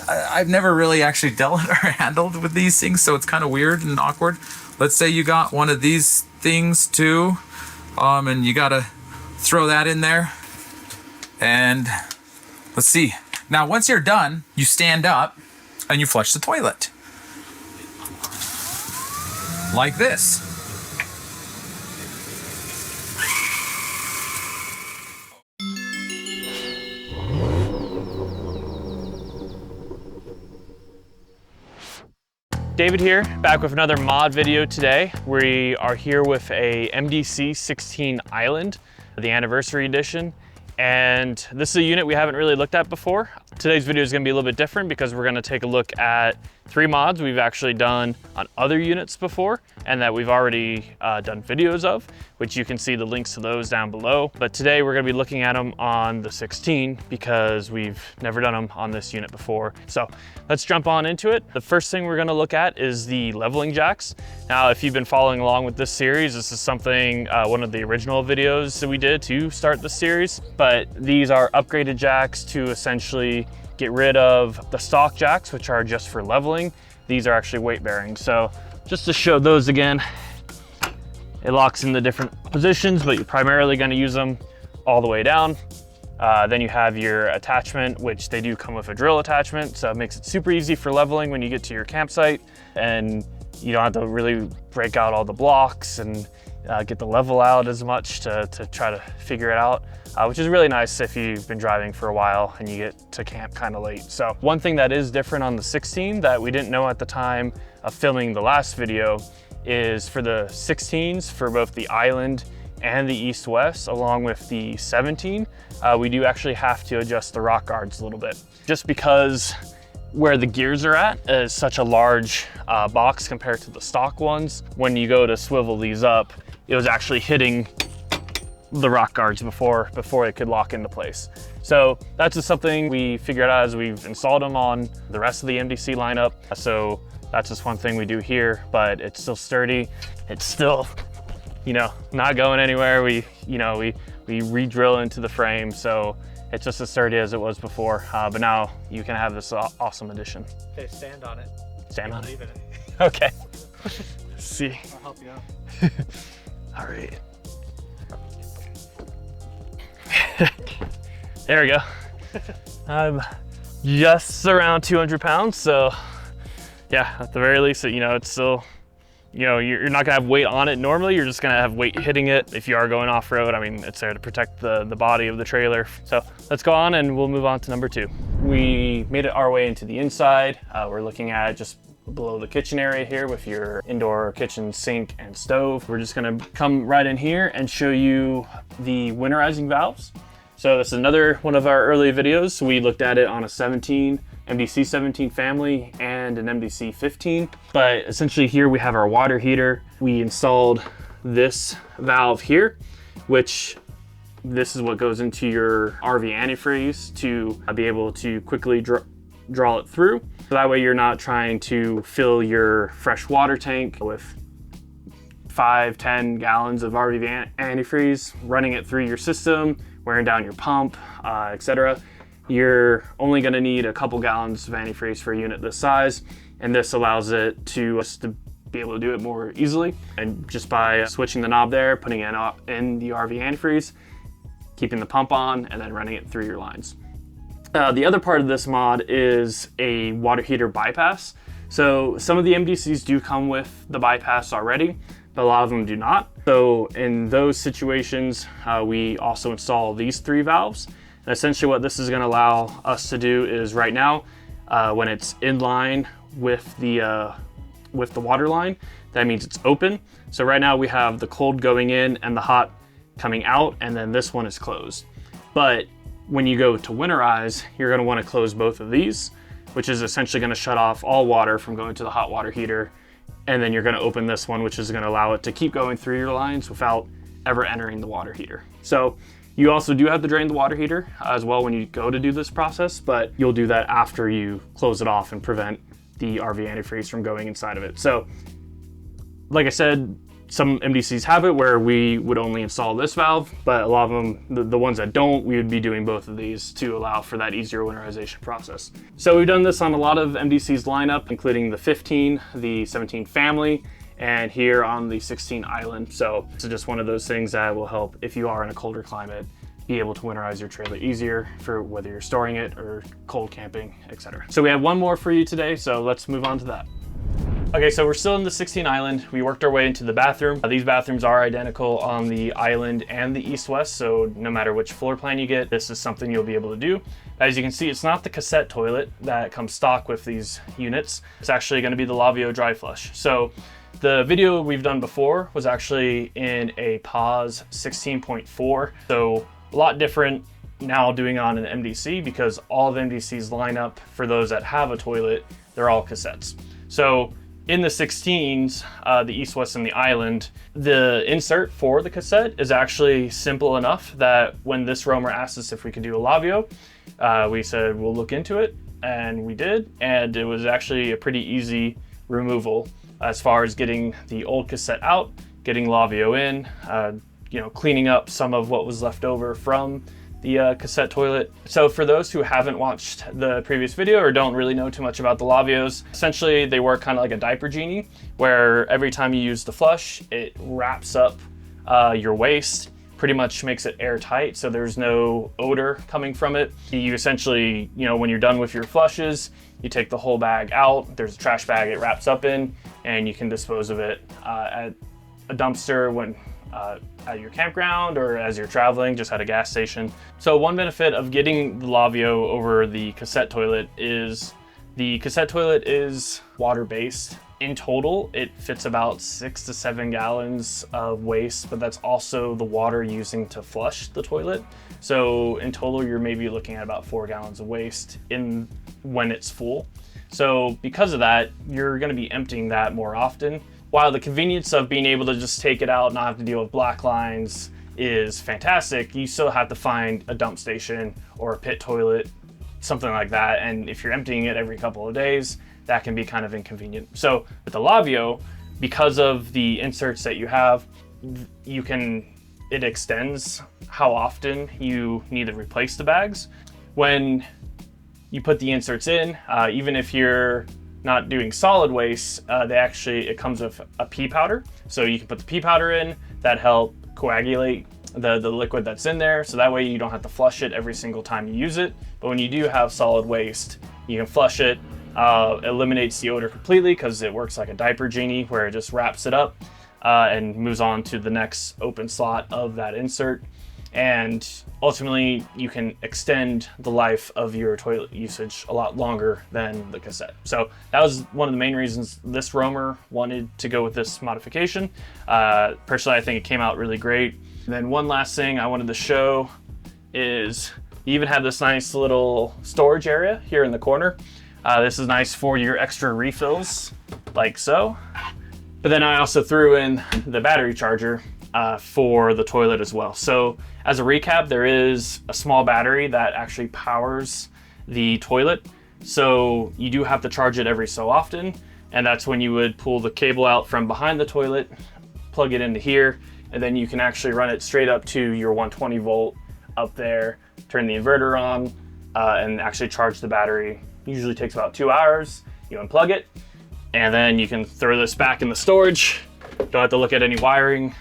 I've never really actually dealt or handled with these things, so it's kind of weird and awkward. Let's say you got one of these things too, and you gotta throw that in there. And let's see. Now, once you're done, you stand up and you flush the toilet. Like this. David here, back with another mod video today. We are here with a MDC 16 Island, the anniversary edition. And this is a unit we haven't really looked at before. Today's video is gonna be a little bit different because we're gonna take a look at 3 mods we've actually done on other units before and that we've already done videos of, which you can see the links to those down below. But today we're gonna be looking at them on the 16 because we've never done them on this unit before. So let's jump on into it. The first thing we're gonna look at is the leveling jacks. Now, if you've been following along with this series, this is something, one of the original videos that we did to start the series, but these are upgraded jacks to essentially get rid of the stock jacks, which are just for leveling. These are actually weight bearing. So just to show those again, it locks in the different positions, but you're primarily gonna use them all the way down. Then you have your attachment, which they do come with a drill attachment. So it makes it super easy for leveling when you get to your campsite, and you don't have to really break out all the blocks and get the level out as much to try to figure it out, which is really nice if you've been driving for a while and you get to camp kind of late. So one thing that is different on the 16 that we didn't know at the time of filming the last video is for the 16s, for both the Island and the East-West, along with the 17, we do actually have to adjust the rock guards a little bit. Just because where the gears are at is such a large box compared to the stock ones. When you go to swivel these up, it was actually hitting the rock guards before it could lock into place. So that's just something we figured out as we've installed them on the rest of the MDC lineup. So that's just one thing we do here, but it's still sturdy. It's still, you know, not going anywhere. We re-drill into the frame, so it's just as sturdy as it was before. But now you can have this awesome addition. Okay, stand on it. Stand on it. Leave it. Okay. Let's see. I'll help you out. All right. There we go. I'm just around 200 pounds, so yeah, at the very least, you know, it's still, you know, you're not gonna have weight on it normally, you're just gonna have weight hitting it. If you are going off-road, I mean, it's there to protect the body of the trailer. So let's go on and we'll move on to number 2. We made it our way into the inside. We're looking at just below the kitchen area here with your indoor kitchen sink and stove. We're just gonna come right in here and show you the winterizing valves. So this is another one of our early videos. We looked at it on a 17, MDC 17 family and an MDC 15. But essentially here we have our water heater. We installed this valve here, which this is what goes into your RV antifreeze to be able to quickly draw it through. So that way you're not trying to fill your fresh water tank with 5-10 gallons of RV antifreeze, running it through your system, wearing down your pump, etc. You're only gonna need a couple gallons of antifreeze for a unit this size, and this allows it to be able to do it more easily. And just by switching the knob there, putting it in the RV antifreeze, keeping the pump on, and then running it through your lines. The other part of this mod is a water heater bypass. So some of the MDCs do come with the bypass already, but a lot of them do not. So in those situations, we also install these 3 valves. And essentially what this is gonna allow us to do is right now, when it's in line with the water line, that means it's open. So right now we have the cold going in and the hot coming out, and then this one is closed. But when you go to winterize, you're gonna wanna close both of these, which is essentially gonna shut off all water from going to the hot water heater. And then you're gonna open this one, which is gonna allow it to keep going through your lines without ever entering the water heater. So you also do have to drain the water heater as well when you go to do this process, but you'll do that after you close it off and prevent the RV antifreeze from going inside of it. So like I said, Some MDCs have it where we would only install this valve, but a lot of them, the ones that don't, we would be doing both of these to allow for that easier winterization process. So we've done this on a lot of MDCs lineup, including the 15, the 17 family, and here on the 16 Island. So it's just one of those things that will help if you are in a colder climate, be able to winterize your trailer easier for whether you're storing it or cold camping, etc. So we have one more for you today, so let's move on to that. Okay, so we're still in the 16 Island. We worked our way into the bathroom. These bathrooms are identical on the Island and the East-West, so no matter which floor plan you get, this is something you'll be able to do. As you can see, it's not the cassette toilet that comes stock with these units. It's actually going to be the Lavio dry flush. So the video we've done before was actually in a PAWS 16.4, so a lot different now doing on an MDC because all of MDCs line up for those that have a toilet, they're all cassettes. So in the 16s, the East, West, and the Island, the insert for the cassette is actually simple enough that when this roamer asked us if we could do a Lavio, we said we'll look into it, and we did, and it was actually a pretty easy removal as far as getting the old cassette out, getting Lavio in, cleaning up some of what was left over from the cassette toilet. So for those who haven't watched the previous video or don't really know too much about the Lavios, essentially they work kind of like a diaper genie, where every time you use the flush, it wraps up your waste, pretty much makes it airtight, so there's no odor coming from it. You essentially, when you're done with your flushes, you take the whole bag out, there's a trash bag it wraps up in, and you can dispose of it at a dumpster when at your campground or as you're traveling, just at a gas station. So one benefit of getting the Lavio over the cassette toilet is the cassette toilet is water-based. In total, it fits about 6 to 7 gallons of waste, but that's also the water using to flush the toilet. So in total, you're maybe looking at about 4 gallons of waste when it's full. So because of that, you're gonna be emptying that more often. While the convenience of being able to just take it out, not have to deal with black lines is fantastic, you still have to find a dump station or a pit toilet, something like that. And if you're emptying it every couple of days, that can be kind of inconvenient. So with the Lavio, because of the inserts that you have, it extends how often you need to replace the bags. When you put the inserts in, even if you're not doing solid waste, it comes with a pea powder. So you can put the pea powder in, that help coagulate the liquid that's in there. So that way you don't have to flush it every single time you use it. But when you do have solid waste, you can flush it, eliminates the odor completely because it works like a diaper genie where it just wraps it up and moves on to the next open slot of that insert. And ultimately you can extend the life of your toilet usage a lot longer than the cassette. So that was one of the main reasons this roamer wanted to go with this modification. Personally, I think it came out really great. And then one last thing I wanted to show is you even have this nice little storage area here in the corner. This is nice for your extra refills, like so. But then I also threw in the battery charger for the toilet as well. So as a recap, there is a small battery that actually powers the toilet. So you do have to charge it every so often. And that's when you would pull the cable out from behind the toilet, plug it into here, and then you can actually run it straight up to your 120 volt up there, turn the inverter on, and actually charge the battery. Usually takes about 2 hours. You unplug it, and then you can throw this back in the storage. Don't have to look at any wiring,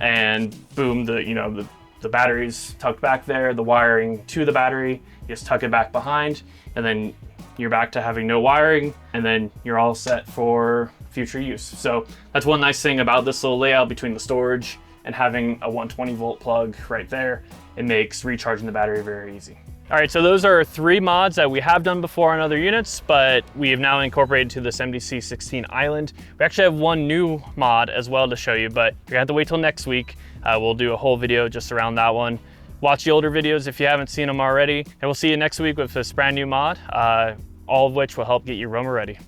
and boom, the battery's tucked back there, the wiring to the battery, you just tuck it back behind, and then you're back to having no wiring, and then you're all set for future use. So that's one nice thing about this little layout between the storage and having a 120 volt plug right there. It makes recharging the battery very easy. All right, so those are 3 mods that we have done before on other units, but we have now incorporated to this MDC 16 Island. We actually have one new mod as well to show you, but you're gonna have to wait till next week. We'll do a whole video just around that one. Watch the older videos if you haven't seen them already, and we'll see you next week with this brand new mod, all of which will help get your roamer ready.